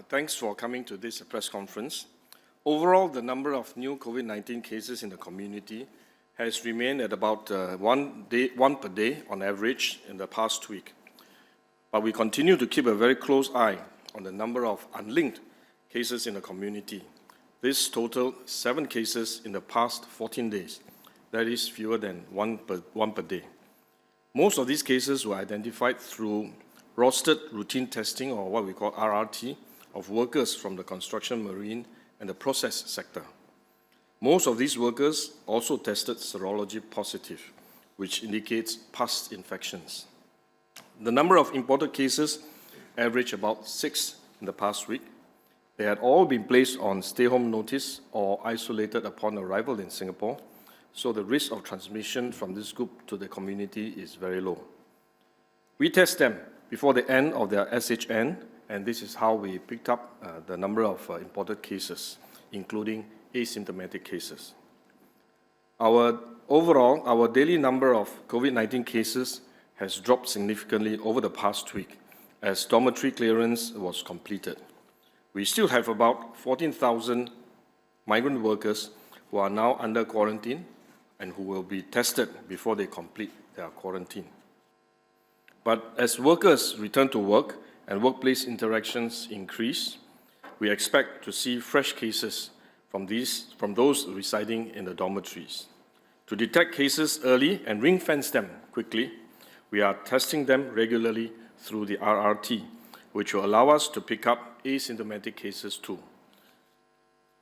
Thanks for coming to this press conference. Overall, the number of new COVID-19 cases in the community has remained at about one per day on average in the past week. But we continue to keep a very close eye on the number of unlinked cases in the community. This totaled 7 cases in the past 14 days. That is fewer than one per day. Most of these cases were identified through rostered routine testing, or what we call RRT, of workers from the construction, marine, and the process sector. Most of these workers also tested serology positive, which indicates past infections. The number of imported cases averaged about 6 in the past week. They had all been placed on stay-home notice or isolated upon arrival in Singapore, so the risk of transmission from this group to the community is very low. We test them before the end of their SHN, and this is how we picked up the number of imported cases, including asymptomatic cases. Overall, our daily number of COVID-19 cases has dropped significantly over the past week as dormitory clearance was completed. We still have about 14,000 migrant workers who are now under quarantine and who will be tested before they complete their quarantine. But as workers return to work and workplace interactions increase, we expect to see fresh cases from those residing in the dormitories. To detect cases early and ring-fence them quickly, we are testing them regularly through the RRT, which will allow us to pick up asymptomatic cases too.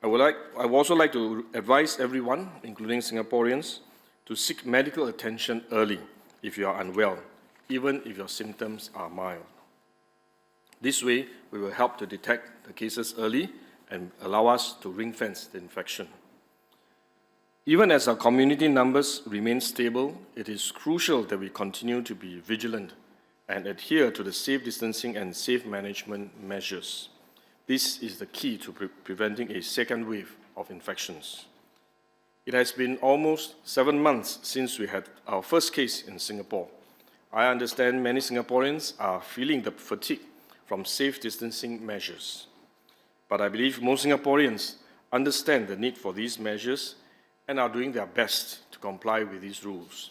I would also like to advise everyone, including Singaporeans, to seek medical attention early if you are unwell, even if your symptoms are mild. This way, we will help to detect the cases early and allow us to ring-fence the infection. Even as our community numbers remain stable, it is crucial that we continue to be vigilant and adhere to the safe distancing and safe management measures. This is the key to preventing a second wave of infections. It has been almost 7 months since we had our first case in Singapore. I understand many Singaporeans are feeling the fatigue from safe distancing measures. But I believe most Singaporeans understand the need for these measures and are doing their best to comply with these rules.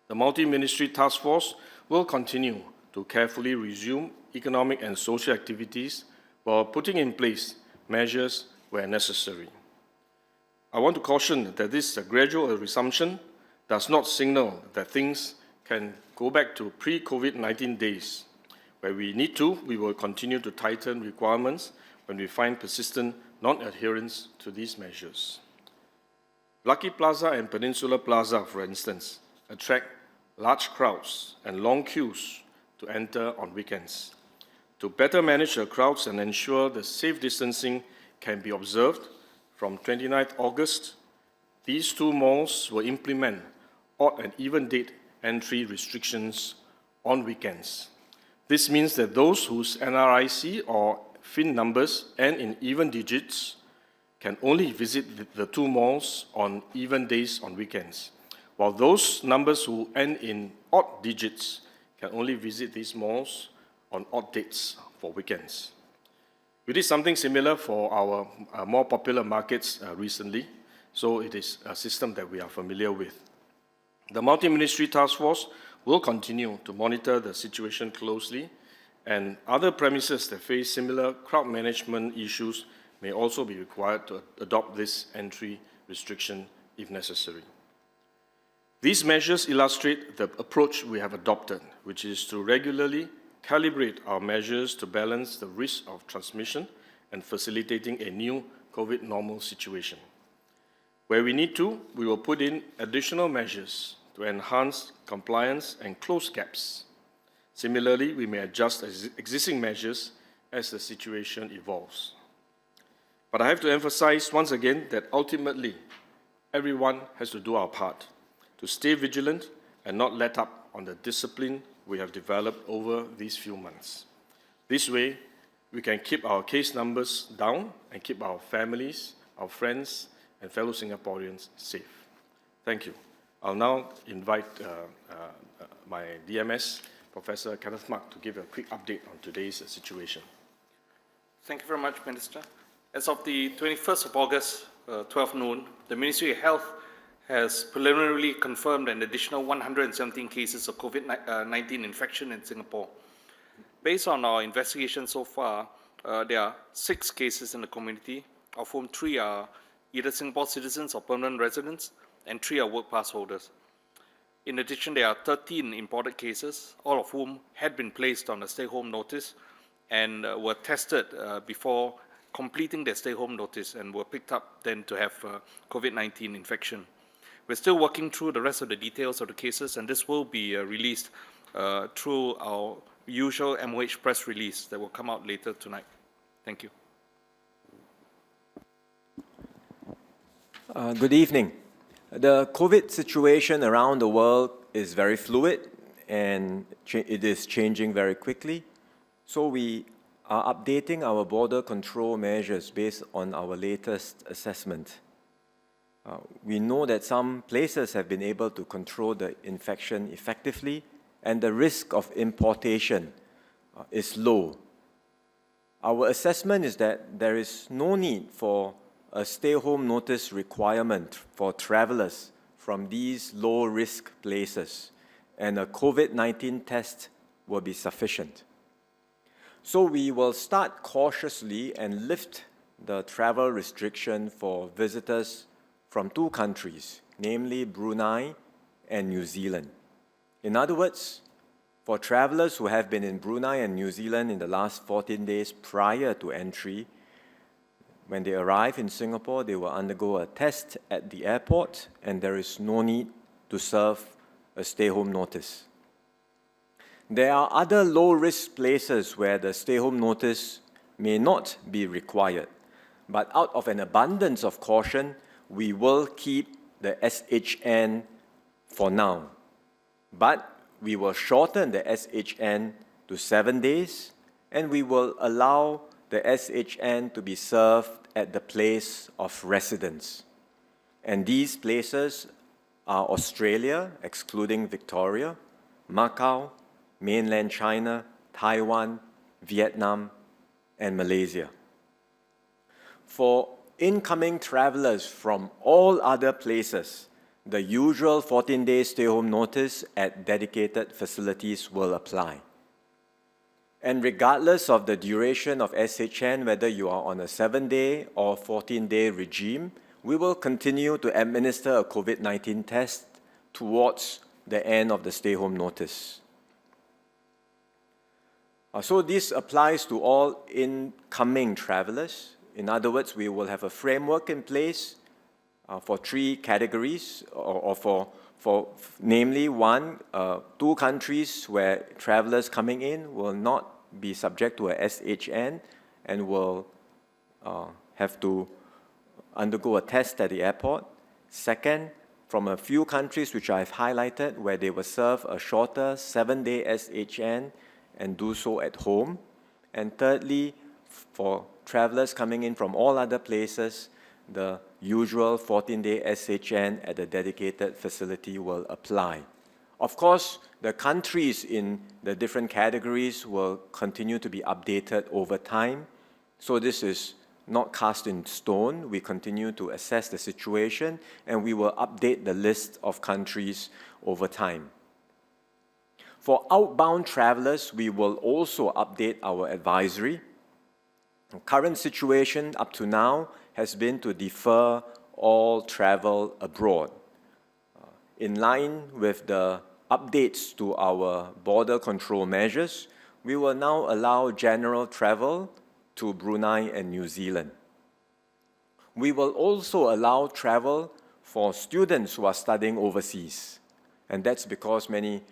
The multi-ministry task force will continue to carefully resume economic and social activities while putting in place measures where necessary. I want to caution that this gradual resumption does not signal that things can go back to pre-COVID-19 days. Where we need to, we will continue to tighten requirements when we find persistent non-adherence to these measures. Lucky Plaza and Peninsula Plaza, for instance, attract large crowds and long queues to enter on weekends. To better manage the crowds and ensure the safe distancing can be observed, from 29th August, these 2 malls will implement odd and even date entry restrictions on weekends. This means that those whose NRIC or FIN numbers end in even digits can only visit the 2 malls on even days on weekends, while those numbers who end in odd digits can only visit these malls on odd dates for weekends. We did something similar for our more popular markets recently, so it is a system that we are familiar with. The multi-ministry task force will continue to monitor the situation closely, and other premises that face similar crowd management issues may also be required to adopt this entry restriction if necessary. These measures illustrate the approach we have adopted, which is to regularly calibrate our measures to balance the risk of transmission and facilitating a new COVID normal situation. Where we need to, we will put in additional measures to enhance compliance and close gaps. Similarly, we may adjust existing measures as the situation evolves. But I have to emphasize once again that ultimately, everyone has to do our part to stay vigilant and not let up on the discipline we have developed over these few months. This way, we can keep our case numbers down and keep our families, our friends, and fellow Singaporeans safe. Thank you. I'll now invite my DMS, Professor Kenneth Mak, to give a quick update on today's situation. Thank you very much, Minister. As of the 21st of August, 12 noon, the Ministry of Health has preliminarily confirmed an additional 117 cases of COVID-19 infection in Singapore. Based on our investigation so far, there are 6 cases in the community, of whom 3 are either Singapore citizens or permanent residents, and 3 are work pass holders. In addition, there are 13 imported cases, all of whom had been placed on a stay-home notice and were tested before completing their stay-home notice and were picked up then to have COVID-19 infection. We're still working through the rest of the details of the cases, and this will be released through our usual MOH press release that will come out later tonight. Thank you. Good evening. The COVID situation around the world is very fluid and it is changing very quickly. So we are updating our border control measures based on our latest assessment. We know that some places have been able to control the infection effectively, and the risk of importation is low. Our assessment is that there is no need for a stay-home notice requirement for travelers from these low-risk places, and a COVID-19 test will be sufficient. So we will start cautiously and lift the travel restriction for visitors from 2 countries, namely Brunei and New Zealand. In other words, for travelers who have been in Brunei and New Zealand in the last 14 days prior to entry, when they arrive in Singapore, they will undergo a test at the airport, and there is no need to serve a stay-home notice. There are other low-risk places where the stay-home notice may not be required, but out of an abundance of caution, we will keep the SHN for now. But we will shorten the SHN to 7 days, and we will allow the SHN to be served at the place of residence. And these places are Australia, excluding Victoria, Macau, mainland China, Taiwan, Vietnam, and Malaysia. For incoming travelers from all other places, the usual 14-day stay-home notice at dedicated facilities will apply. And regardless of the duration of SHN, whether you are on a 7-day or 14-day regime, we will continue to administer a COVID-19 test towards the end of the stay-home notice. So this applies to all incoming travelers. In other words, we will have a framework in place for 3 categories, or for namely 1, 2 countries where travelers coming in will not be subject to a SHN and will have to undergo a test at the airport. Second, from a few countries which I've highlighted where they will serve a shorter 7-day SHN and do so at home. And thirdly, for travelers coming in from all other places, the usual 14-day SHN at a dedicated facility will apply. Of course, the countries in the different categories will continue to be updated over time. So this is not cast in stone. We continue to assess the situation, and we will update the list of countries over time. For outbound travelers, we will also update our advisory. The current situation up to now has been to defer all travel abroad. In line with the updates to our border control measures, we will now allow general travel to Brunei and New Zealand. We will also allow travel for students who are studying overseas, and that's because many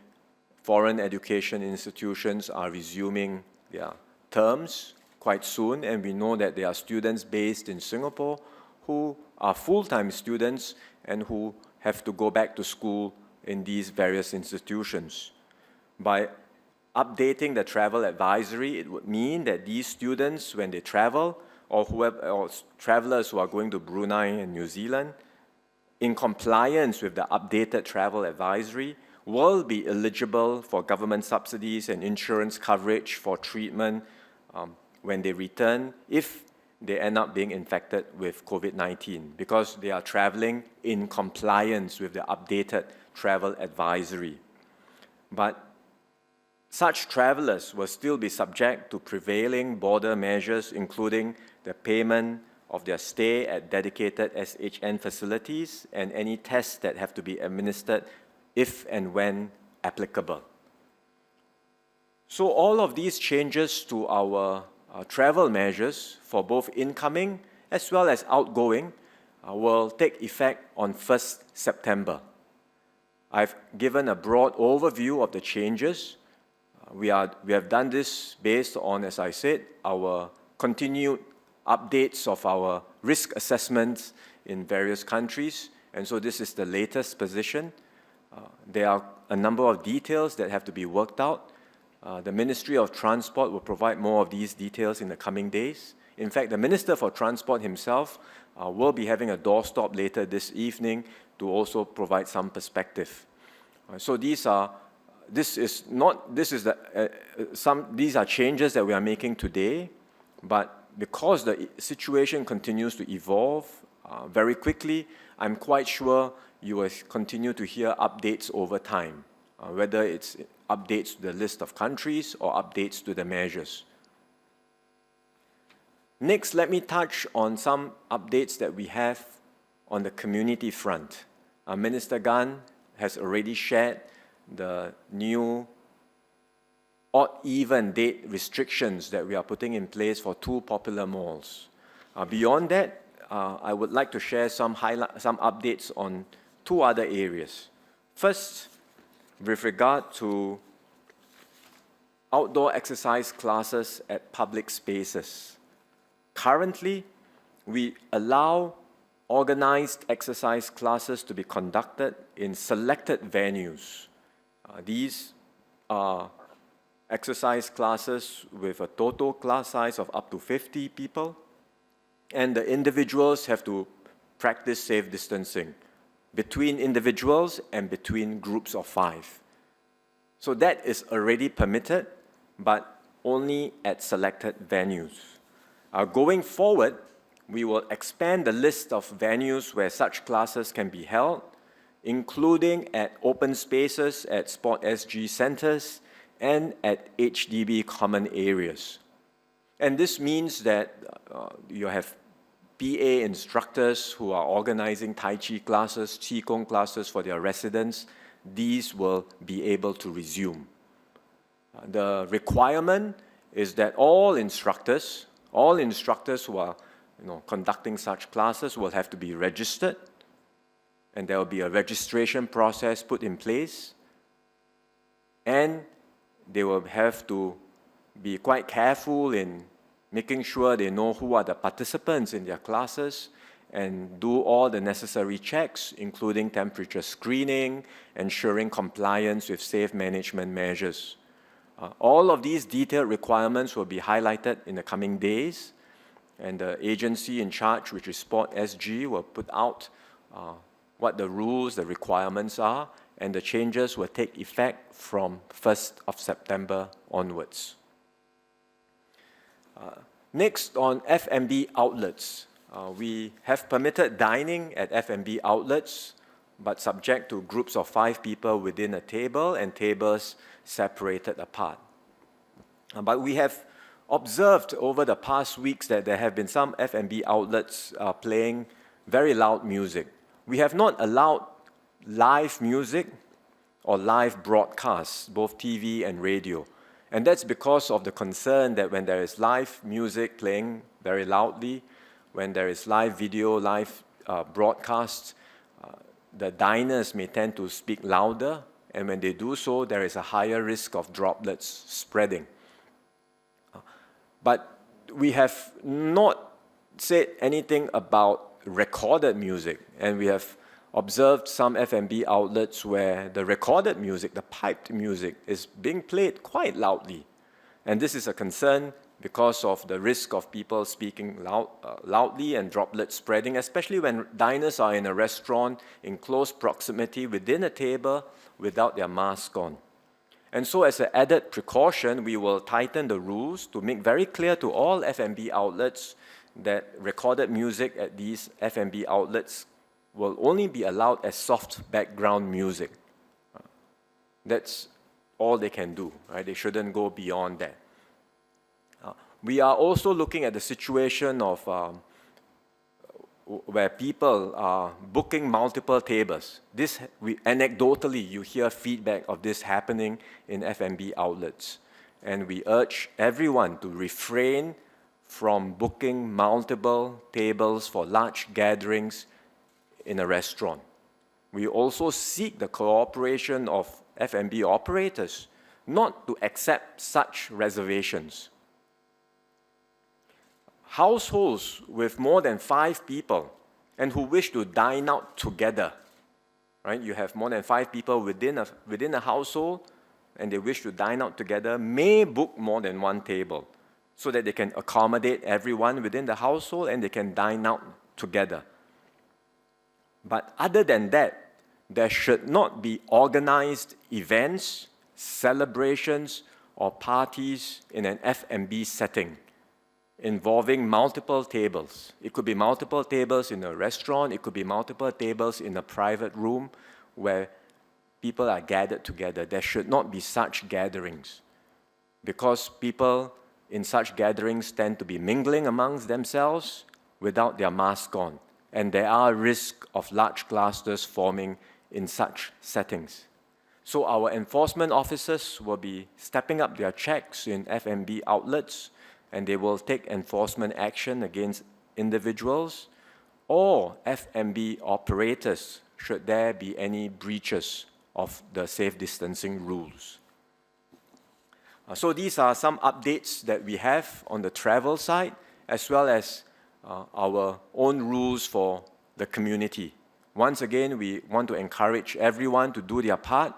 foreign education institutions are resuming their terms quite soon, and we know that there are students based in Singapore who are full-time students and who have to go back to school in these various institutions. By updating the travel advisory, it would mean that these students, when they travel, or travelers who are going to Brunei and New Zealand, in compliance with the updated travel advisory, will be eligible for government subsidies and insurance coverage for treatment when they return if they end up being infected with COVID-19 because they are traveling in compliance with the updated travel advisory. But such travelers will still be subject to prevailing border measures, including the payment of their stay at dedicated SHN facilities and any tests that have to be administered if and when applicable. So all of these changes to our travel measures for both incoming as well as outgoing will take effect on 1st September. I've given a broad overview of the changes. We have done this based on, as I said, our continued updates of our risk assessments in various countries, and so this is the latest position. There are a number of details that have to be worked out. The Ministry of Transport will provide more of these details in the coming days. In fact, the Minister for Transport himself will be having a doorstop later this evening to also provide some perspective. So these are changes that we are making today, but because the situation continues to evolve very quickly, I'm quite sure you will continue to hear updates over time, whether it's updates to the list of countries or updates to the measures. Next, let me touch on some updates that we have on the community front. Minister Gan has already shared the new odd-even date restrictions that we are putting in place for 2 popular malls. Beyond that, I would like to share some updates on 2 other areas. First, with regard to outdoor exercise classes at public spaces. Currently, we allow organized exercise classes to be conducted in selected venues. These are exercise classes with a total class size of up to 50 people, and the individuals have to practice safe distancing between individuals and between groups of 5. So that is already permitted, but only at selected venues. Going forward, we will expand the list of venues where such classes can be held, including at open spaces at Sport SG centers and at HDB common areas. And this means that you have PA instructors who are organizing Tai Chi classes, Qigong classes for their residents. These will be able to resume. The requirement is that all instructors who are conducting such classes will have to be registered, and there will be a registration process put in place, and they will have to be quite careful in making sure they know who are the participants in their classes and do all the necessary checks, including temperature screening, ensuring compliance with safe management measures. All of these detailed requirements will be highlighted in the coming days, and the agency in charge, which is Sport SG, will put out what the rules, the requirements are, and the changes will take effect from 1st of September onwards. Next, on F&B outlets. We have permitted dining at F&B outlets, but subject to groups of 5 people within a table and tables separated apart. But we have observed over the past weeks that there have been some F&B outlets playing very loud music. We have not allowed live music or live broadcasts, both TV and radio. And that's because of the concern that when there is live music playing very loudly, when there is live video, live broadcasts, the diners may tend to speak louder, and when they do so, there is a higher risk of droplets spreading. But we have not said anything about recorded music, and we have observed some F&B outlets where the recorded music, the piped music, is being played quite loudly. And this is a concern because of the risk of people speaking loudly and droplets spreading, especially when diners are in a restaurant in close proximity within a table without their mask on. And so as an added precaution, we will tighten the rules to make very clear to all F&B outlets that recorded music at these F&B outlets will only be allowed as soft background music. That's all they can do, right? They shouldn't go beyond that. We are also looking at the situation of where people are booking multiple tables. Anecdotally, you hear feedback of this happening in F&B outlets. And we urge everyone to refrain from booking multiple tables for large gatherings in a restaurant. We also seek the cooperation of F&B operators not to accept such reservations. Households with more than 5 people and who wish to dine out together, right? You have more than 5 people within a household and they wish to dine out together, may book more than one table so that they can accommodate everyone within the household and they can dine out together. But other than that, there should not be organized events, celebrations, or parties in an F&B setting involving multiple tables. It could be multiple tables in a restaurant, it could be multiple tables in a private room where people are gathered together. There should not be such gatherings because people in such gatherings tend to be mingling amongst themselves without their mask on, and there are risks of large clusters forming in such settings. So our enforcement officers will be stepping up their checks in F&B outlets, and they will take enforcement action against individuals or F&B operators should there be any breaches of the safe distancing rules. So these are some updates that we have on the travel side, as well as our own rules for the community. Once again, we want to encourage everyone to do their part,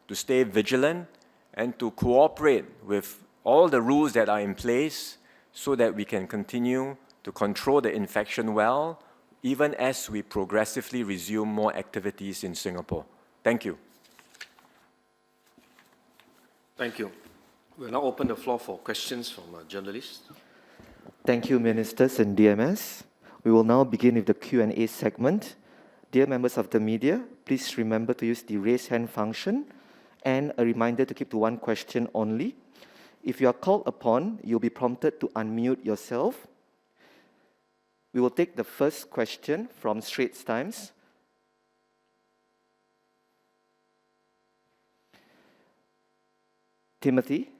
to stay vigilant, and to cooperate with all the rules that are in place so that we can continue to control the infection well, even as we progressively resume more activities in Singapore. Thank you. Thank you. We'll now open the floor for questions from journalists. Thank you, Ministers and DMS. We will now begin with the Q&A segment. Dear members of the media, please remember to use the raise hand function, and a reminder to keep to one question only. If you are called upon, you'll be prompted to unmute yourself. We will take the first question from Straits Times. Timothy.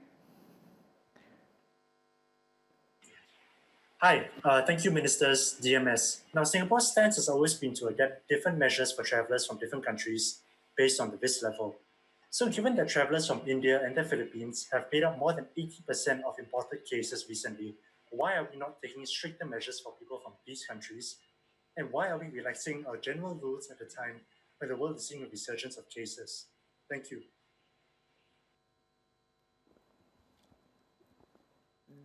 Hi, thank you, Ministers, DMS. Now, Singapore's stance has always been to adapt different measures for travellers from different countries based on the risk level. So given that travellers from India and the Philippines have made up more than 80% of imported cases recently, why are we not taking stricter measures for people from these countries? And why are we relaxing our general rules at a time when the world is seeing a resurgence of cases? Thank you.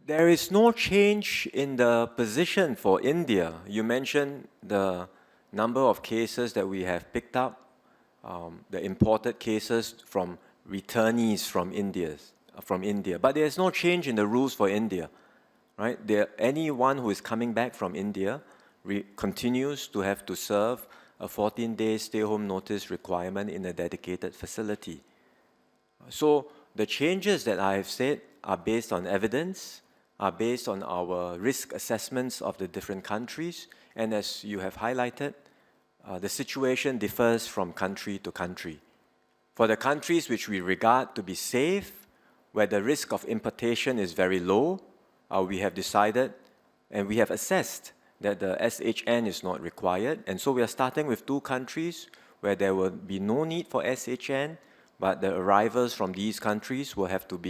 There is no change in the position for India. You mentioned the number of cases that we have picked up, the imported cases from returnees from India. But there's no change in the rules for India, right? Anyone who is coming back from India continues to have to serve a 14-day stay-home notice requirement in a dedicated facility. So the changes that I have said are based on evidence, are based on our risk assessments of the different countries, and as you have highlighted, the situation differs from country to country. For the countries which we regard to be safe, where the risk of importation is very low, we have decided and we have assessed that the SHN is not required, and so we are starting with 2 countries where there will be no need for SHN, but the arrivals from these countries will have to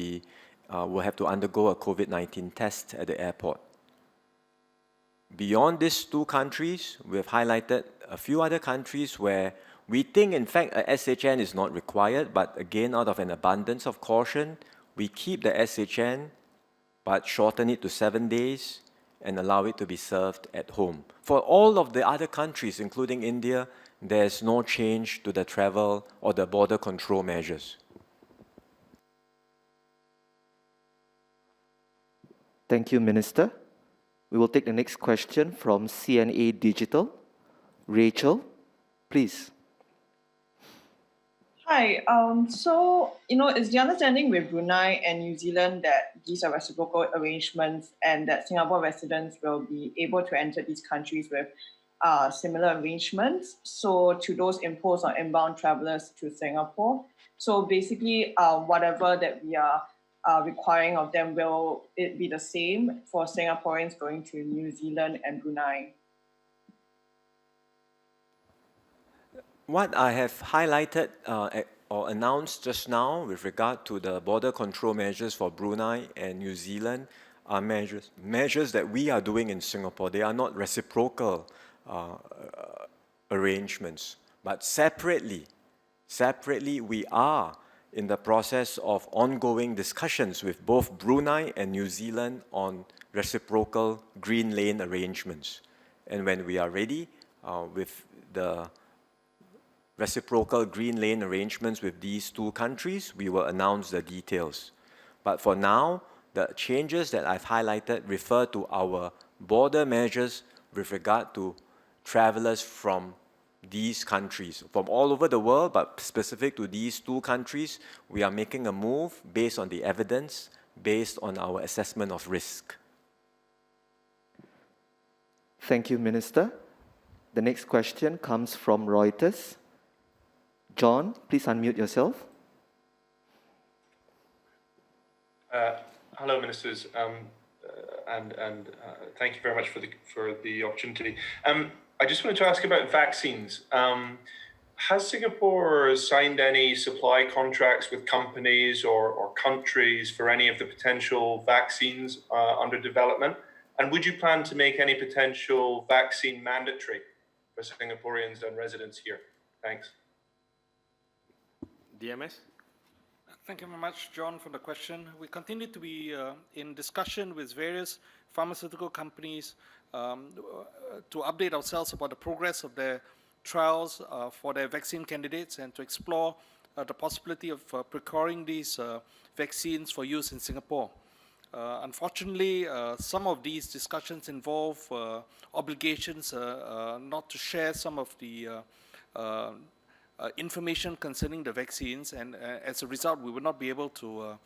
undergo a COVID-19 test at the airport. Beyond these 2 countries, we have highlighted a few other countries where we think, in fact, a SHN is not required, but again, out of an abundance of caution, we keep the SHN, but shorten it to 7 days and allow it to be served at home. For all of the other countries, including India, there's no change to the travel or the border control measures. Thank you, Minister. We will take the next question from CNA Digital. Rachel, please. Hi. It's the understanding with Brunei and New Zealand that these are reciprocal arrangements and that Singapore residents will be able to enter these countries with similar arrangements. So to those imposed on inbound travelers to Singapore. So basically, whatever that we are requiring of them, will it be the same for Singaporeans going to New Zealand and Brunei? What I have highlighted or announced just now with regard to the border control measures for Brunei and New Zealand are measures that we are doing in Singapore. They are not reciprocal arrangements, but separately, we are in the process of ongoing discussions with both Brunei and New Zealand on reciprocal green lane arrangements. And when we are ready with the reciprocal green lane arrangements with these two countries, we will announce the details. But for now, the changes that I've highlighted refer to our border measures with regard to travelers from these countries, from all over the world, but specific to these two countries. We are making a move based on the evidence, based on our assessment of risk. Thank you, Minister. The next question comes from Reuters. John, please unmute yourself. Hello, ministers, and thank you very much for the opportunity. I just wanted to ask about vaccines. Has Singapore signed any supply contracts with companies or countries for any of the potential vaccines under development? And would you plan to make any potential vaccine mandatory for Singaporeans and residents here? Thanks. DMS? Thank you very much, John, for the question. We continue to be in discussion with various pharmaceutical companies to update ourselves about the progress of their trials for their vaccine candidates and to explore the possibility of procuring these vaccines for use in Singapore. Unfortunately, some of these discussions involve obligations not to share some of the information concerning the vaccines, and as a result, we will not be able to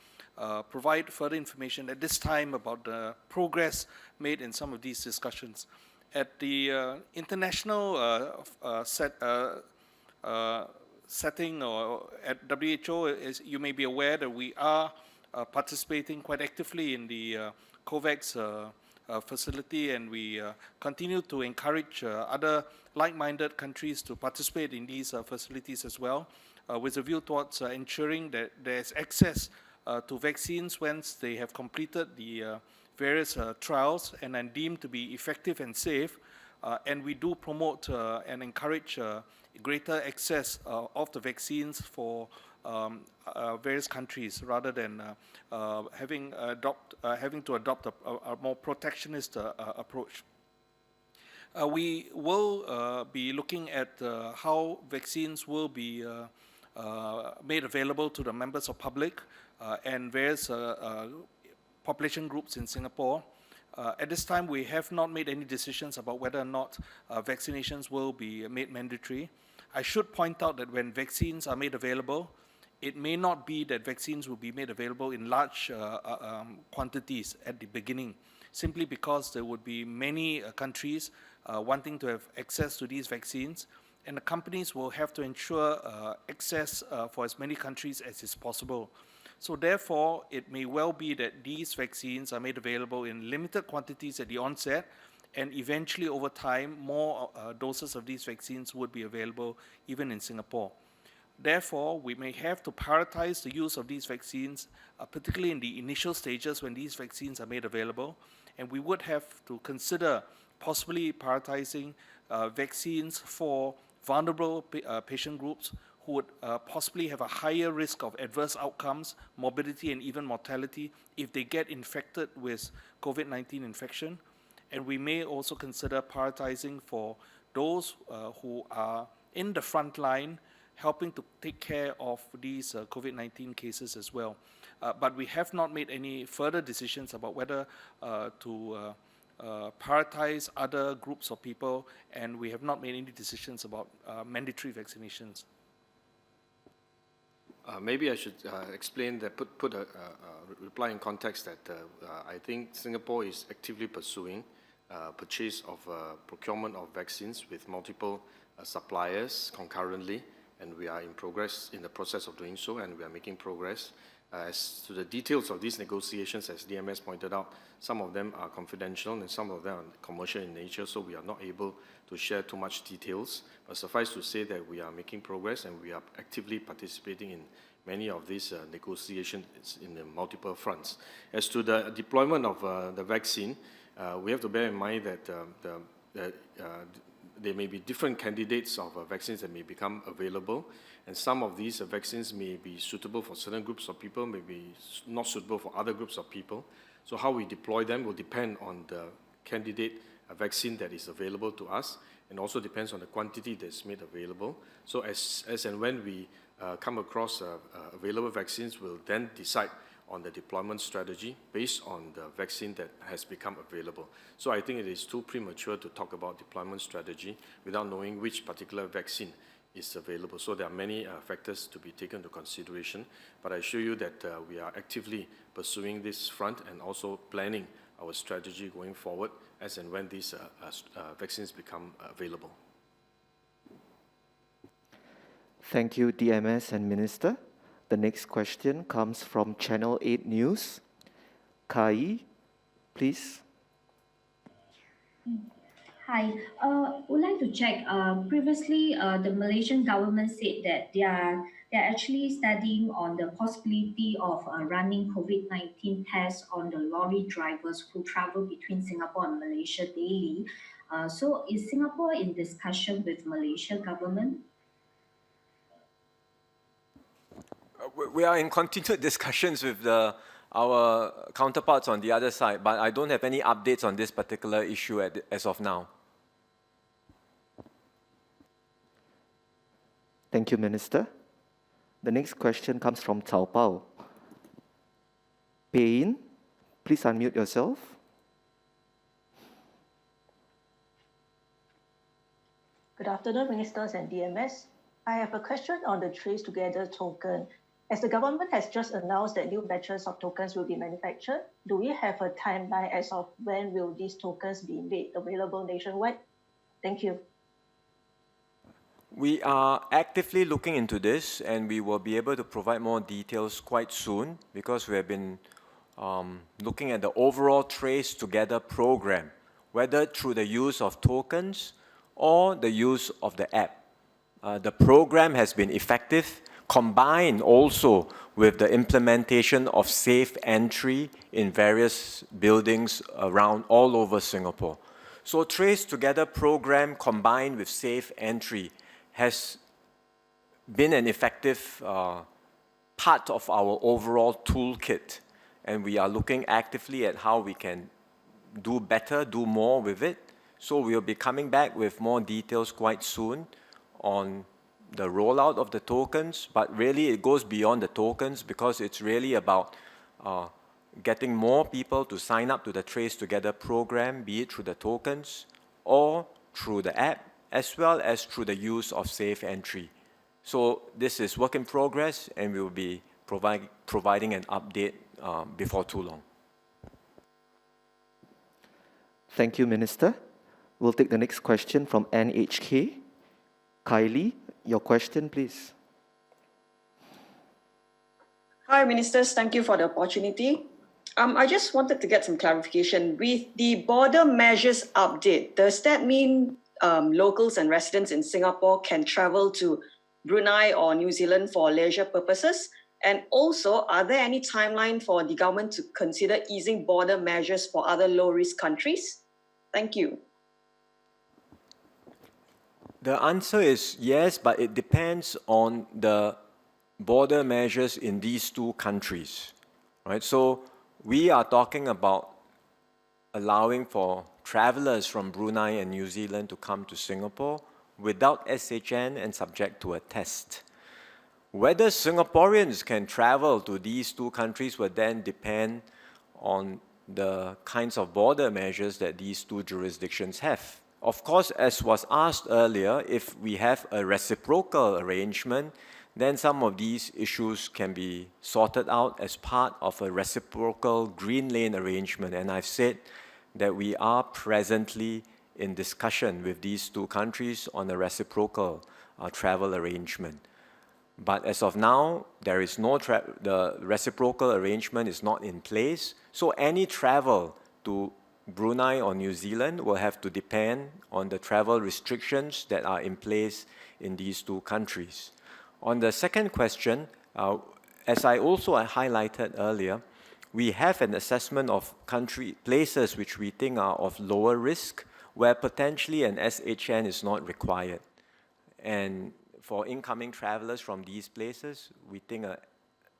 provide further information at this time about the progress made in some of these discussions. At the international setting or at WHO, as you may be aware that we are participating quite actively in the COVAX facility, and we continue to encourage other like-minded countries to participate in these facilities as well, with a view towards ensuring that there's access to vaccines once they have completed the various trials and are deemed to be effective and safe. And we do promote and encourage greater access of the vaccines for various countries, rather than having to adopt a more protectionist approach. We will be looking at how vaccines will be made available to the members of public and various population groups in Singapore. At this time, we have not made any decisions about whether or not vaccinations will be made mandatory. I should point out that when vaccines are made available, it may not be that vaccines will be made available in large quantities at the beginning, simply because there would be many countries wanting to have access to these vaccines, and the companies will have to ensure access for as many countries as is possible. So therefore, it may well be that these vaccines are made available in limited quantities at the onset, and eventually over time, more doses of these vaccines would be available even in Singapore. Therefore, we may have to prioritize the use of these vaccines, particularly in the initial stages when these vaccines are made available, and we would have to consider possibly prioritizing vaccines for vulnerable patient groups who would possibly have a higher risk of adverse outcomes, morbidity, and even mortality if they get infected with COVID-19 infection. And we may also consider prioritizing for those who are in the front line, helping to take care of these COVID-19 cases as well. but we have not made any further decisions about whether to prioritize other groups of people, and we have not made any decisions about mandatory vaccinations. Maybe I should explain that, put a reply in context that I think Singapore is actively pursuing purchase of procurement of vaccines with multiple suppliers concurrently, and we are in the process of doing so, and we are making progress. As to the details of these negotiations, as DMS pointed out, some of them are confidential and some of them are commercial in nature, so we are not able to share too much details. But suffice to say that we are making progress and we are actively participating in many of these negotiations in the multiple fronts. As to the deployment of the vaccine, we have to bear in mind that there may be different candidates of vaccines that may become available, and some of these vaccines may be suitable for certain groups of people, may be not suitable for other groups of people. So how we deploy them will depend on the candidate vaccine that is available to us, and also depends on the quantity that's made available. So as and when we come across available vaccines, we'll then decide on the deployment strategy based on the vaccine that has become available. So I think it is too premature to talk about deployment strategy without knowing which particular vaccine is available. So there are many factors to be taken into consideration, but I assure you that we are actively pursuing this front and also planning our strategy going forward as and when these vaccines become available. Thank you, DMS and Minister. The next question comes from Channel 8 News. Kai, please. Hi, would like to check. Previously, the Malaysian government said that they are actually studying on the possibility of running COVID-19 tests on the lorry drivers who travel between Singapore and Malaysia daily. So, is Singapore in discussion with Malaysia government? We are in continued discussions with our counterparts on the other side, but I don't have any updates on this particular issue as of now. Thank you, Minister. The next question comes from Cao Pao. Pain, please unmute yourself. Good afternoon, Ministers and DMS. I have a question on the Trace Together token. As the government has just announced that new batches of tokens will be manufactured, do we have a timeline as of when will these tokens be made available nationwide? Thank you. We are actively looking into this, and we will be able to provide more details quite soon, because we have been looking at the overall Trace Together program, whether through the use of tokens or the use of the app. The program has been effective, combined also with the implementation of safe entry in various buildings around all over Singapore. So Trace Together program combined with safe entry has been an effective part of our overall toolkit, and we are looking actively at how we can do better, do more with it. So we'll be coming back with more details quite soon on the rollout of the tokens, but really it goes beyond the tokens, because it's really about getting more people to sign up to the Trace Together program, be it through the tokens or through the app, as well as through the use of safe entry. So this is work in progress, and we will be providing an update before too long. Thank you, Minister. We'll take the next question from NHK. Kylie, your question, please. Hi, Ministers. Thank you for the opportunity. I just wanted to get some clarification. With the border measures update, does that mean locals and residents in Singapore can travel to Brunei or New Zealand for leisure purposes? And also, are there any timeline for the government to consider easing border measures for other low-risk countries? Thank you. The answer is yes, but it depends on the border measures in these two countries, right? So we are talking about allowing for travelers from Brunei and New Zealand to come to Singapore without SHN and subject to a test. Whether Singaporeans can travel to these two countries will then depend on the kinds of border measures that these two jurisdictions have. Of course, as was asked earlier, if we have a reciprocal arrangement, then some of these issues can be sorted out as part of a reciprocal green lane arrangement. And I've said that we are presently in discussion with these two countries on a reciprocal travel arrangement. But as of now, there is no the reciprocal arrangement is not in place. So any travel to Brunei or New Zealand will have to depend on the travel restrictions that are in place in these two countries. On the second question, as I also highlighted earlier, we have an assessment of places which we think are of lower risk, where potentially an SHN is not required. And for incoming travelers from these places, we think a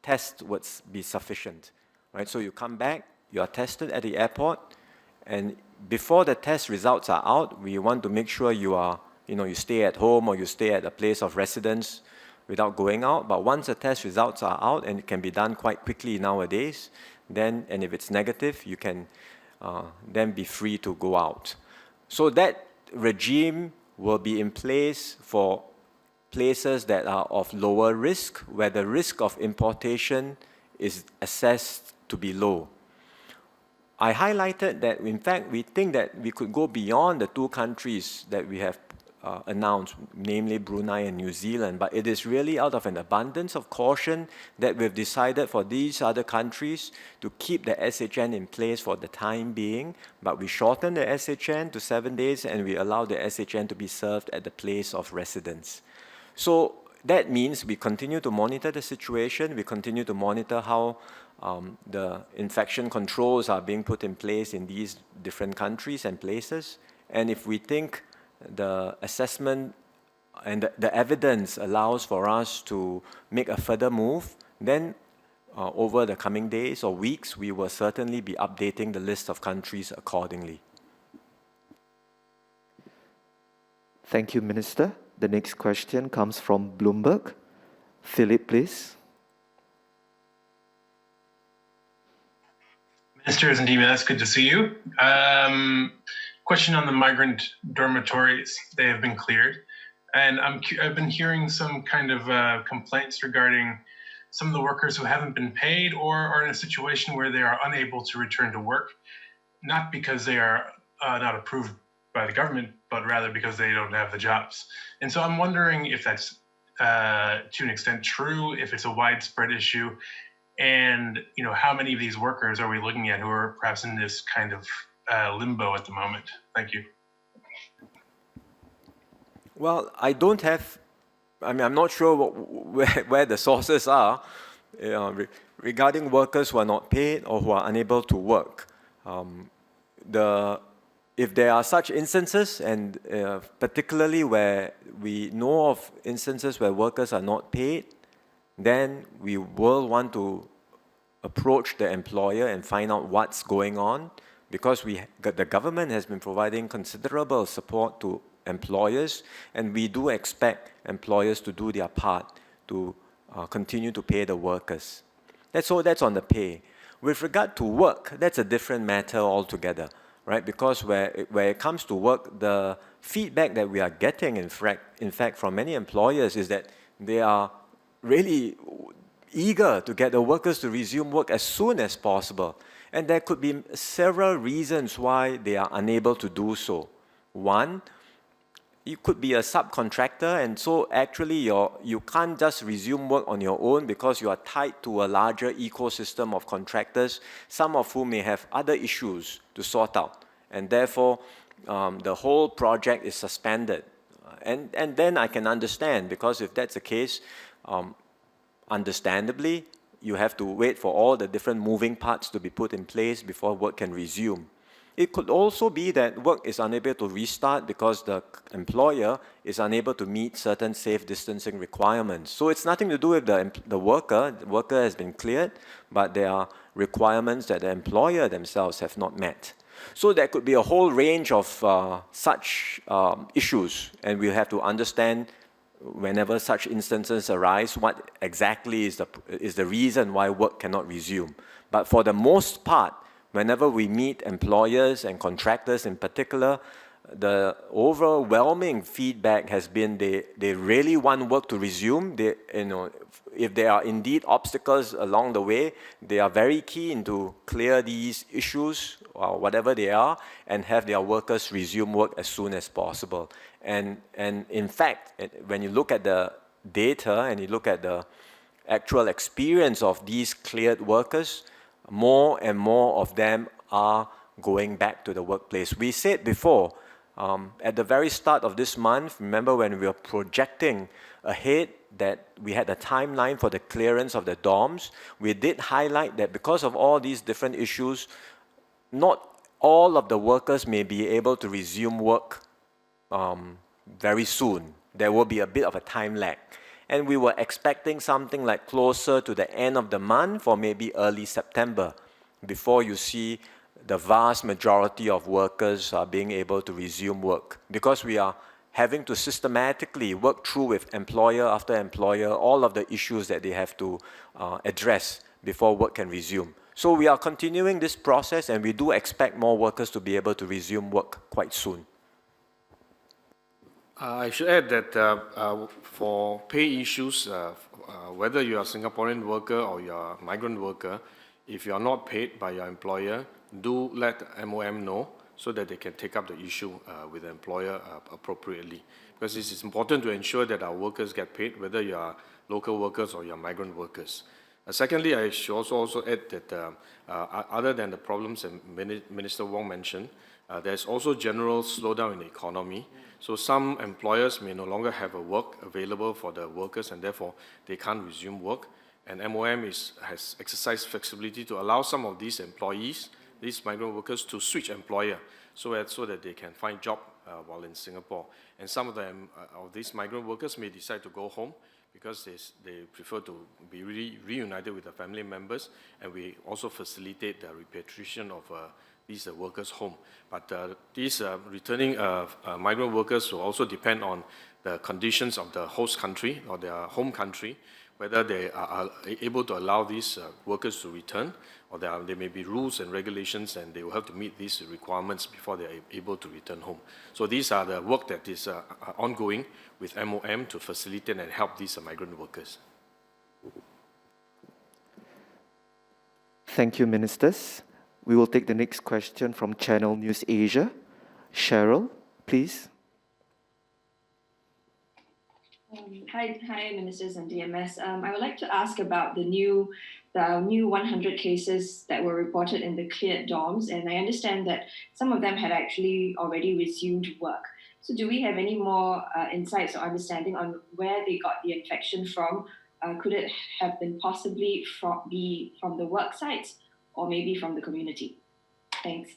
test would be sufficient, right? So you come back, you are tested at the airport, and before the test results are out, we want to make sure you stay at home or you stay at a place of residence without going out. But once the test results are out, and it can be done quite quickly nowadays, and if it's negative, you can then be free to go out. So that regime will be in place for places that are of lower risk, where the risk of importation is assessed to be low. I highlighted that, in fact, we think that we could go beyond the two countries that we have announced, namely Brunei and New Zealand, but it is really out of an abundance of caution that we've decided for these other countries to keep the SHN in place for the time being, but we shorten the SHN to 7 days and we allow the SHN to be served at the place of residence. So that means we continue to monitor the situation, we continue to monitor how the infection controls are being put in place in these different countries and places. And if we think the assessment and the evidence allows for us to make a further move, then over the coming days or weeks, we will certainly be updating the list of countries accordingly. Thank you, Minister. The next question comes from Bloomberg. Philip, please. Ministers and DMS, good to see you. Question on the migrant dormitories. They have been cleared. And I've been hearing some kind of complaints regarding some of the workers who haven't been paid or are in a situation where they are unable to return to work, not because they are not approved by the government, but rather because they don't have the jobs. And so I'm wondering if that's to an extent true, if it's a widespread issue, and how many of these workers are we looking at who are perhaps in this kind of limbo at the moment? Thank you. Well, I'm not sure where the sources are regarding workers who are not paid or who are unable to work. If there are such instances, and particularly where we know of instances where workers are not paid, then we will want to approach the employer and find out what's going on, because the government has been providing considerable support to employers, and we do expect employers to do their part to continue to pay the workers. That's on the pay. With regard to work, that's a different matter altogether, right? Because where it comes to work, the feedback that we are getting, in fact, from many employers is that they are really eager to get the workers to resume work as soon as possible. And there could be several reasons why they are unable to do so. One, you could be a subcontractor, and so actually you can't just resume work on your own because you are tied to a larger ecosystem of contractors, some of whom may have other issues to sort out. And therefore, the whole project is suspended. And then I can understand, because if that's the case, understandably, you have to wait for all the different moving parts to be put in place before work can resume. It could also be that work is unable to restart because the employer is unable to meet certain safe distancing requirements. So it's nothing to do with the worker. The worker has been cleared, but there are requirements that the employer themselves have not met. So there could be a whole range of such issues, and we have to understand whenever such instances arise, what exactly is the reason why work cannot resume. But for the most part, whenever we meet employers and contractors in particular, the overwhelming feedback has been they really want work to resume. If there are indeed obstacles along the way, they are very keen to clear these issues, or whatever they are, and have their workers resume work as soon as possible. And in fact, when you look at the data and you look at the actual experience of these cleared workers, more and more of them are going back to the workplace. We said before, at the very start of this month, remember when we were projecting ahead that we had a timeline for the clearance of the dorms, we did highlight that because of all these different issues, not all of the workers may be able to resume work very soon. There will be a bit of a time lag. And we were expecting something like closer to the end of the month or maybe early September before you see the vast majority of workers are being able to resume work, because we are having to systematically work through with employer after employer all of the issues that they have to address before work can resume. So we are continuing this process, and we do expect more workers to be able to resume work quite soon. I should add that for pay issues, whether you are a Singaporean worker or you are a migrant worker, if you are not paid by your employer, do let MOM know so that they can take up the issue with the employer appropriately. Because it is important to ensure that our workers get paid, whether you are local workers or you are migrant workers. Secondly, I should also add that other than the problems that Minister Wong mentioned, there's also general slowdown in the economy. So some employers may no longer have a work available for the workers, and therefore they can't resume work. And MOM has exercised flexibility to allow some of these employees, these migrant workers, to switch employer so that they can find job while in Singapore. And some of them, of these migrant workers, may decide to go home because they prefer to be reunited with their family members, and we also facilitate the repatriation of these workers home. But these returning migrant workers will also depend on the conditions of the host country or their home country, whether they are able to allow these workers to return, or there may be rules and regulations, and they will have to meet these requirements before they are able to return home. So these are the work that is ongoing with MOM to facilitate and help these migrant workers. Thank you, ministers. We will take the next question from Channel News Asia. Cheryl, please. Hi, ministers and DMS. I would like to ask about the new 100 cases that were reported in the cleared dorms, and I understand that some of them had actually already resumed work. So do we have any more insights or understanding on where they got the infection from? Could it have been possibly from the work sites or maybe from the community? Thanks.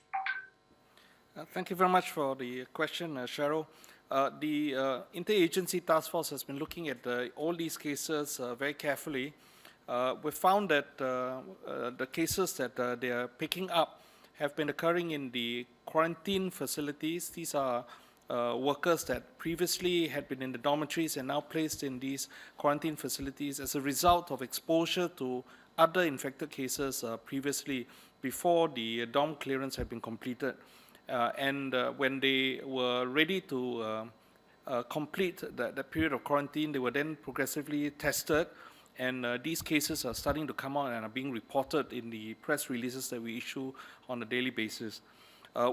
Thank you very much for the question, Cheryl. The interagency task force has been looking at all these cases very carefully. We found that the cases that they are picking up have been occurring in the quarantine facilities. These are workers that previously had been in the dormitories and now placed in these quarantine facilities as a result of exposure to other infected cases previously, before the dorm clearance had been completed. And when they were ready to complete the period of quarantine, they were then progressively tested, and these cases are starting to come out and are being reported in the press releases that we issue on a daily basis.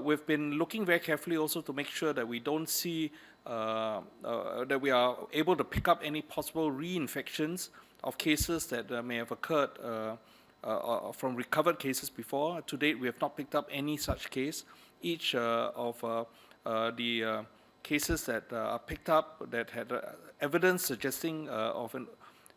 We've been looking very carefully also to make sure that we don't see, that we are able to pick up any possible reinfections of cases that may have occurred from recovered cases before. To date, we have not picked up any such case. Each of the cases that are picked up that had evidence suggesting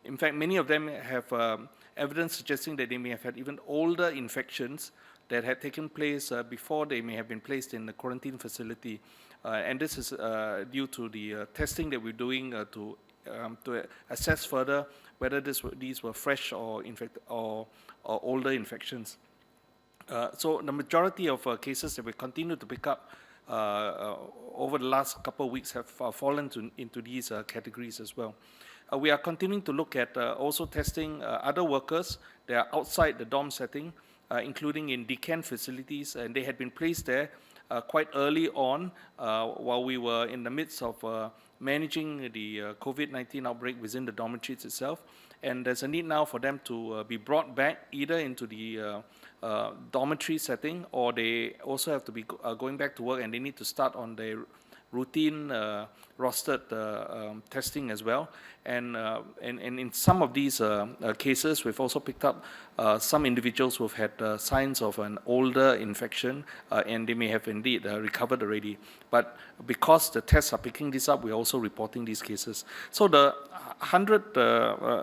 in fact, many of them have evidence suggesting that they may have had even older infections that had taken place before they may have been placed in the quarantine facility. And this is due to the testing that we're doing to assess further whether these were fresh or older infections. So the majority of cases that we continue to pick up over over the last couple of weeks have fallen into these categories as well. We are continuing to look at also testing other workers that are outside the dorm setting, including in decant facilities, and they had been placed there quite early on while we were in the midst of managing the COVID-19 outbreak within the dormitories itself. And there's a need now for them to be brought back either into the dormitory setting, or they also have to be going back to work, and they need to start on their routine rostered testing as well. And in some of these cases, we've also picked up some individuals who've had signs of an older infection, and they may have indeed recovered already. But because the tests are picking this up, we're also reporting these cases. So the 100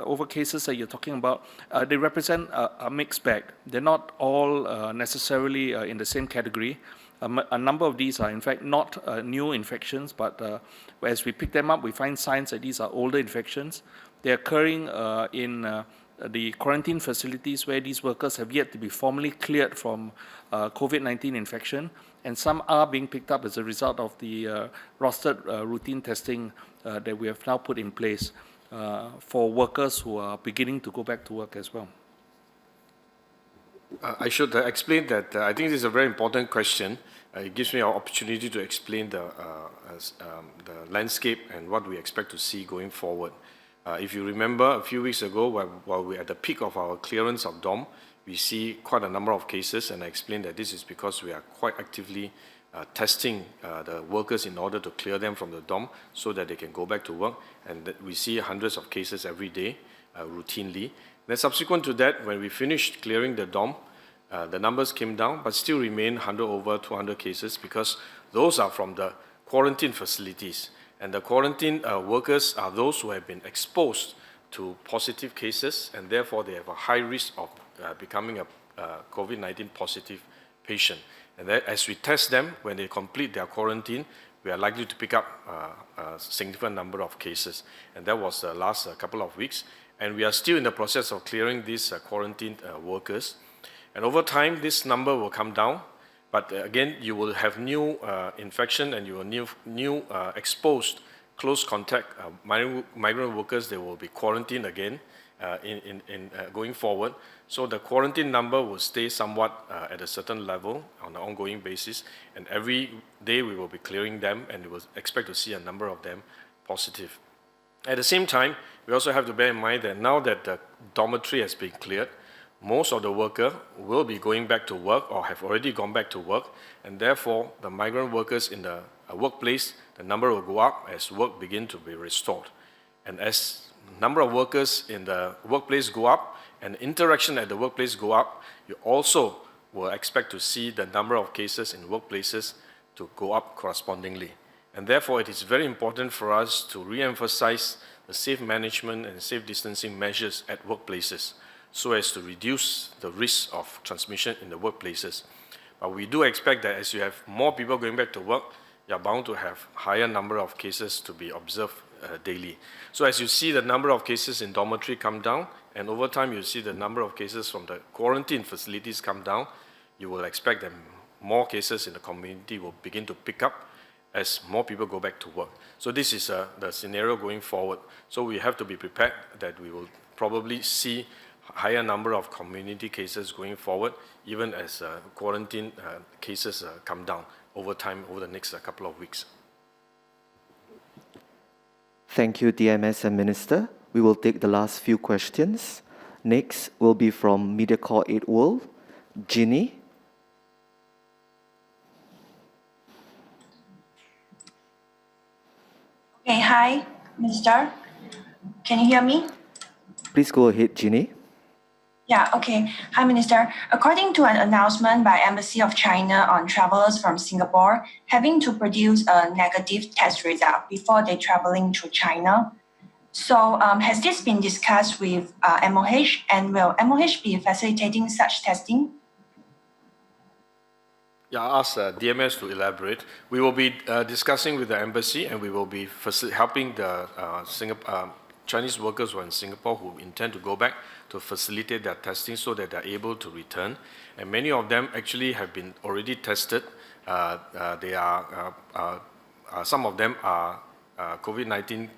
over cases that you're talking about, they represent a mixed bag. They're not all necessarily in the same category. A number of these are in fact not new infections, but as we pick them up, we find signs that these are older infections. They're occurring in the quarantine facilities where these workers have yet to be formally cleared from COVID-19 infection, and some are being picked up as a result of the rostered routine testing that we have now put in place for workers who are beginning to go back to work as well. I should explain that I think this is a very important question. It gives me an opportunity to explain the landscape and what we expect to see going forward. If you remember, a few weeks ago, while we're at the peak of our clearance of dorm, we see quite a number of cases, and I explained that this is because we are quite actively testing the workers in order to clear them from the dorm so that they can go back to work, and that we see hundreds of cases every day routinely. Then subsequent to that, when we finished clearing the dorm, the numbers came down, but still remain 100 over 200 cases, because those are from the quarantine facilities. And the quarantine workers are those who have been exposed to positive cases, and therefore they have a high risk of becoming a COVID-19 positive patient. And that, as we test them, when they complete their quarantine, we are likely to pick up a significant number of cases. And that was the last couple of weeks. And we are still in the process of clearing these quarantined workers. And over time, this number will come down. But again, you will have new infection, and you will new exposed close contact migrant workers. They will be quarantined again going forward. So the quarantine number will stay somewhat at a certain level on an ongoing basis. And every day we will be clearing them, and we will expect to see a number of them positive. At the same time, we also have to bear in mind that now that the dormitory has been cleared, most of the workers will be going back to work or have already gone back to work, and therefore the migrant workers in the workplace, the number will go up as work begin to be restored. And as number of workers in the workplace go up and interaction at the workplace go up, you also will expect to see the number of cases in workplaces to go up correspondingly. And therefore, it is very important for us to re-emphasize the safe management and safe distancing measures at workplaces, so as to reduce the risk of transmission in the workplaces. But we do expect that as you have more people going back to work, you are bound to have higher number of cases to be observed daily. So as you see the number of cases in dormitory come down, and over time you see the number of cases from the quarantine facilities come down, you will expect that more cases in the community will begin to pick up as more people go back to work. So this is the scenario going forward. So we have to be prepared that we will probably see higher number of community cases going forward, even as quarantine cases come down over time, over the next couple of weeks. Thank you, DMS and Minister. We will take the last few questions. Next will be from MediaCorp 8 World, Ginny. Okay, hi, Minister. Can you hear me? Please go ahead, Ginny. Yeah, okay. Hi, Minister. According to an announcement by Embassy of China on travelers from Singapore having to produce a negative test result before they traveling to China. So has this been discussed with MOH, and will MOH be facilitating such testing? Yeah, I'll ask DMS to elaborate. We will be discussing with the embassy, and we will be helping the Chinese workers who are in Singapore who intend to go back to facilitate their testing so that they're able to return. And many of them actually have been already tested. They are Some of them are COVID-19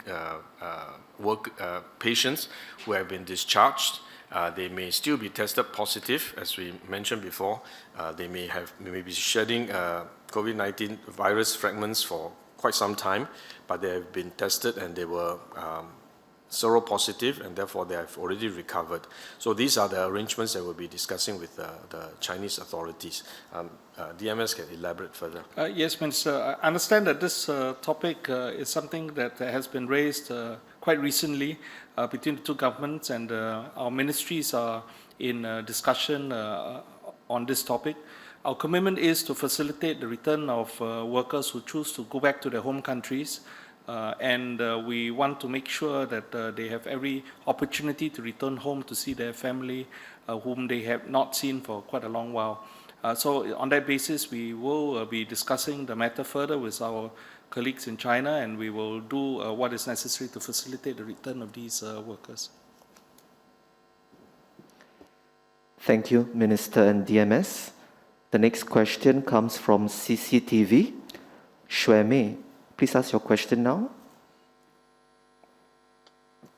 patients who have been discharged. They may still be tested positive, as we mentioned before. They may be shedding COVID-19 virus fragments for quite some time, but they have been tested and they were seropositive, and therefore they have already recovered. So these are the arrangements that we'll be discussing with the Chinese authorities. DMS can elaborate further. Yes, Minister. I understand that this topic is something that has been raised quite recently between the two governments, and our ministries are in discussion on this topic. Our commitment is to facilitate the return of workers who choose to go back to their home countries. And we want to make sure that they have every opportunity to return home to see their family whom they have not seen for quite a long while. So on that basis, we will be discussing the matter further with our colleagues in China, and we will do what is necessary to facilitate the return of these workers. Thank you, Minister and DMS. The next question comes from CCTV. Xue Mei, please ask your question now.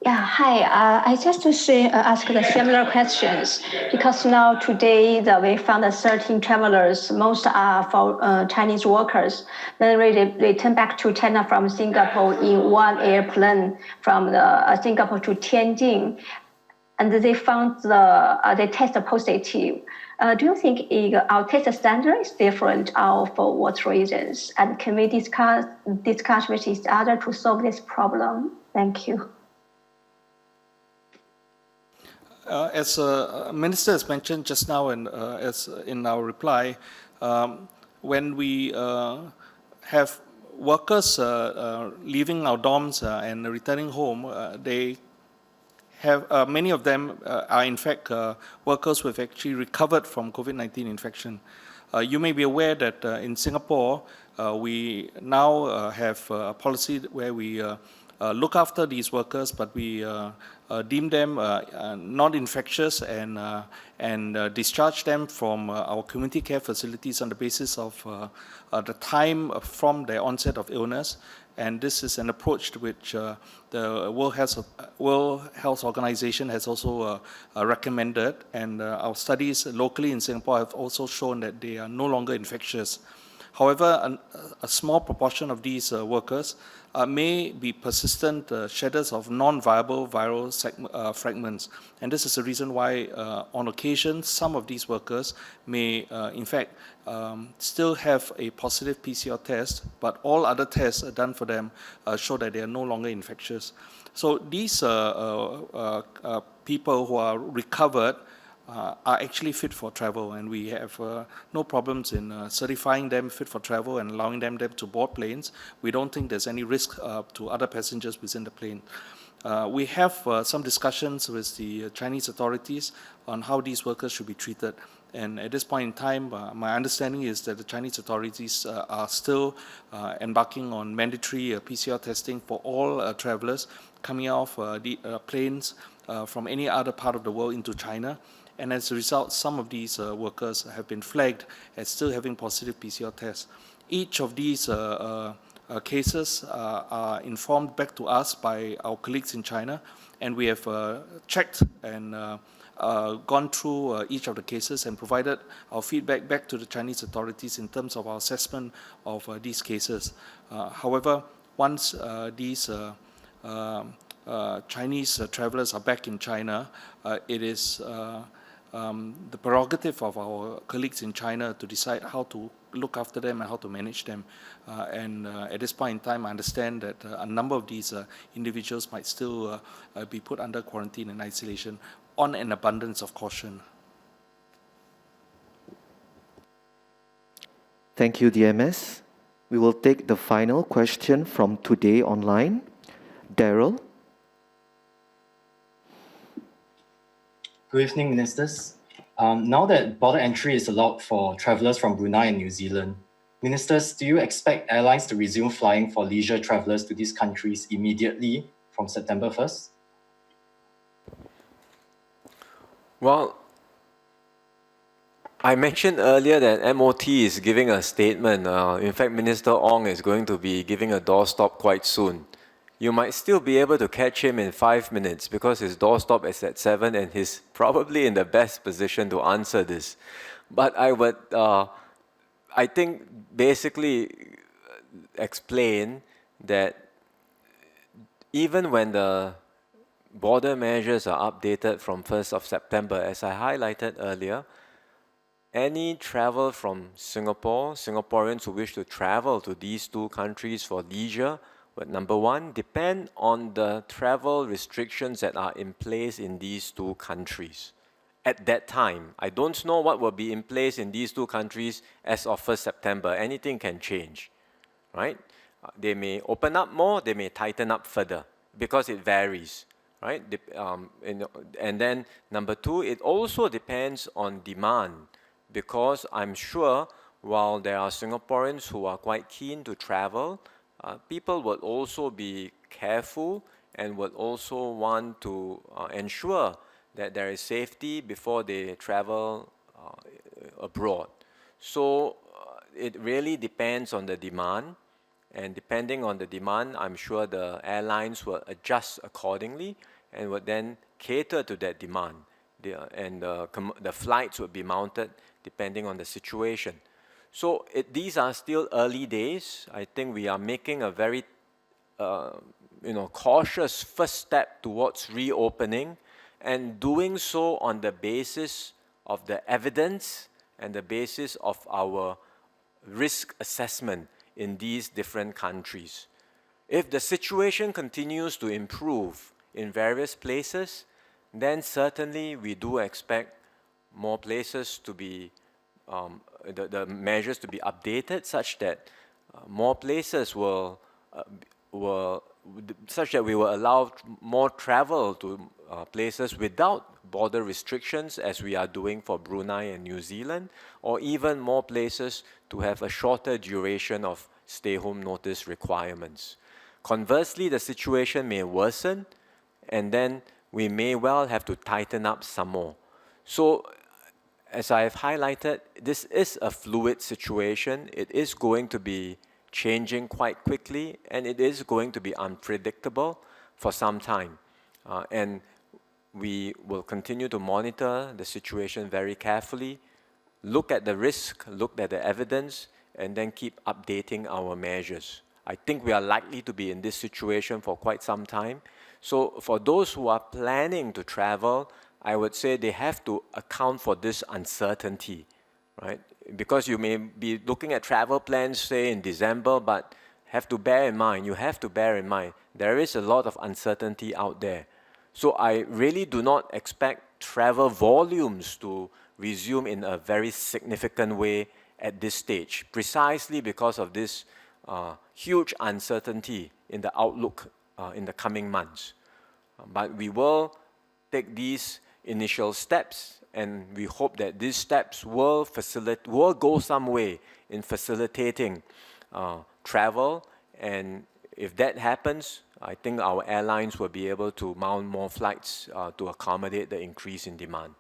Yeah, hi. I just to ask the similar questions because now today we found that 13 travelers, most are for Chinese workers. Then they return back to China from Singapore in one airplane from Singapore to Tianjin, and they found they tested positive. Do you think our test standard is different, or for what reasons? And can we discuss with each other to solve this problem? Thank you. As Minister has mentioned just now, and as in our reply, when we have workers leaving our dorms and returning home, they have many of them are in fact workers who have actually recovered from COVID-19 infection. You may be aware that in Singapore, we now have a policy where we look after these workers, but we deem them not infectious and discharge them from our community care facilities on the basis of the time from their onset of illness. And this is an approach to which the World Health Organization has also recommended, and our studies locally in Singapore have also shown that they are no longer infectious. However, a small proportion of these workers may be persistent shedders of non-viable viral fragments. And this is the reason why, on occasion, some of these workers may, in fact, still have a positive PCR test, but all other tests done for them show that they are no longer infectious. So these people who are recovered are actually fit for travel, and we have no problems in certifying them fit for travel and allowing them to board planes. We don't think there's any risk to other passengers within the plane. We have some discussions with the Chinese authorities on how these workers should be treated. And at this point in time, my understanding is that the Chinese authorities are still embarking on mandatory PCR testing for all travelers coming off the planes from any other part of the world into China. And as a result, some of these workers have been flagged as still having positive PCR tests. Each of these cases are informed back to us by our colleagues in China, and we have checked and gone through each of the cases and provided our feedback back to the Chinese authorities in terms of our assessment of these cases. However, once these Chinese travelers are back in China, it is the prerogative of our colleagues in China to decide how to look after them and how to manage them. And at this point in time, I understand that a number of these individuals might still be put under quarantine and isolation on an abundance of caution. Thank you, DMS. We will take the final question from Today Online. Daryl. Good evening, Ministers. Now that border entry is allowed for travellers from Brunei and New Zealand, Ministers, do you expect airlines to resume flying for leisure travellers to these countries immediately from September 1st? Well, I mentioned earlier that MOT is giving a statement. In fact, Minister Ong is going to be giving a doorstop quite soon. You might still be able to catch him in 5 minutes because his doorstop is at 7 and he's probably in the best position to answer this. But I would, I think, basically explain that even when the border measures are updated from 1st of September, as I highlighted earlier, any travel from Singapore, Singaporeans who wish to travel to these two countries for leisure, but number one, depend on the travel restrictions that are in place in these two countries. At that time, I don't know what will be in place in these two countries as of 1st September. Anything can change, right? They may open up more, they may tighten up further because it varies, right? And then number two, it also depends on demand because I'm sure while there are Singaporeans who are quite keen to travel, people would also be careful and would also want to ensure that there is safety before they travel abroad. So it really depends on the demand, and depending on the demand, I'm sure the airlines will adjust accordingly and would then cater to that demand. The flights would be mounted depending on the situation. So these are still early days. I think we are making a very cautious first step towards reopening, and doing so on the basis of the evidence and the basis of our risk assessment in these different countries. If the situation continues to improve in various places, then certainly we do expect more places to be the measures to be updated such that more places such that we will allow more travel to places without border restrictions, as we are doing for Brunei and New Zealand, or even more places to have a shorter duration of stay-home notice requirements. Conversely, the situation may worsen, and then we may well have to tighten up some more. So, as I have highlighted, this is a fluid situation. It is going to be changing quite quickly, and it is going to be unpredictable for some time. And we will continue to monitor the situation very carefully, look at the risk, look at the evidence, and then keep updating our measures. I think we are likely to be in this situation for quite some time. So for those who are planning to travel, I would say they have to account for this uncertainty, right? Because you may be looking at travel plans, say, in December, but you have to bear in mind, there is a lot of uncertainty out there. So I really do not expect travel volumes to resume in a very significant way at this stage, precisely because of this huge uncertainty in the outlook in the coming months. But we will take these initial steps, and we hope that these steps will go some way in facilitating travel. And if that happens, I think our airlines will be able to mount more flights to accommodate the increase in demand.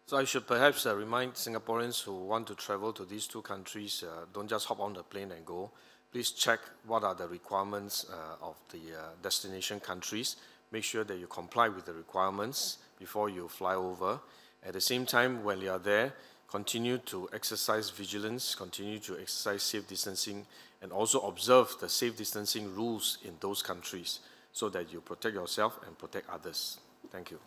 So I should perhaps remind Singaporeans who want to travel to these two countries, don't just hop on the plane and go. Please check what are the requirements of the destination countries. Make sure that you comply with the requirements before you fly over. At the same time, when you are there, continue to exercise vigilance, continue to exercise safe distancing, and also observe the safe distancing rules in those countries so that you protect yourself and protect others. Thank you.